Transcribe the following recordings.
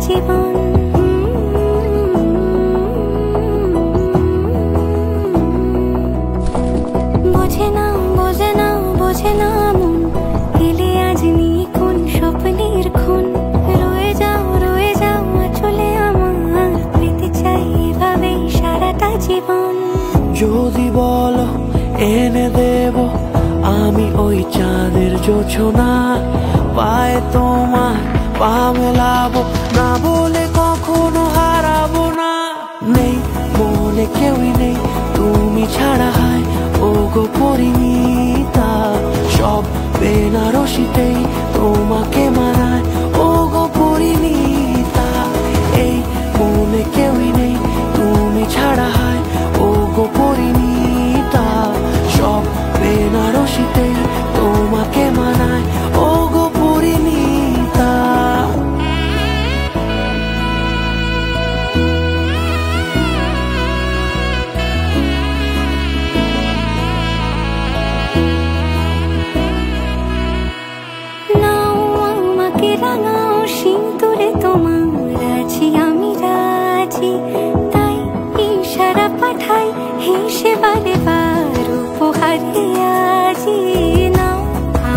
জীবন। বোঝে না বোঝে না বোঝে না মন, এলে আজ নিখুন স্বপ্নের খুন। রয়ে যাও চলে আমার, পেতে চাই এভাবেই সারাটা জীবন। যদি বলো এনে দেব আমি ওই চাঁদের জোছনা, পায়ে তোমার পা মেলাবো, না বলে কখনো হারাবো না। নেই মনে কেউই নেই তুমি ছাড়া, হায় ও গো পরিণীতা। সব বেনারসিতেই তোমাকে মানায় ও গো পরিণীতা। এই মনে কেউই নেই তুমি ছাড়া, হায় ও গো পরিণীতা। সব বেনারসিতেই তোমাকে মানায় ও গো পরিণীতা। নাও আমাকে রাঙাও সিঁদুরে তোমার, আছি আমি রাজি। তাই ইশারা পাঠাই হেসে বারে বার উপহারে আজি। নাও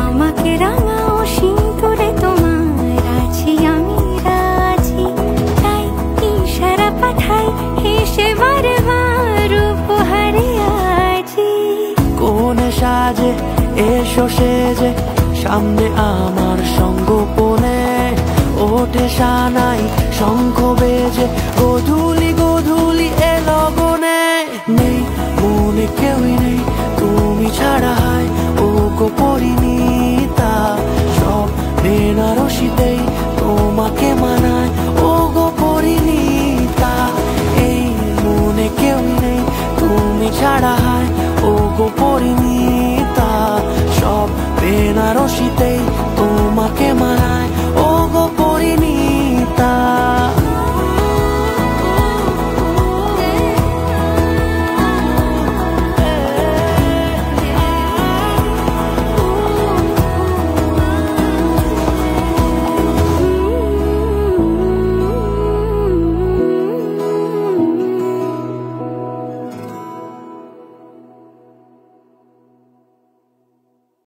আমাকে রাঙাও সিঁদুরে তোমার, আছি আমি রাজি। তাই ইশারা পাঠাই হেসে বারে বার উপহারে আজি। কোনে সাজে এসো সেজে সামনে আমার সঙ্গোপনে, ওঠে সানাই শঙ্খ বেজে গোধূলি গোধূলি এলো গনে। নেই মনে কেউই নেই তুমি ছাড়া, হায় ও গো পরিণীতা। সব বেনারসিতেই তোমাকে মানায় ও গো পরিণীতা। এই মনে কেউই নেই তুমি ছাড়া, হায় ও গো পরিণীতা। সব বেনারসিতেই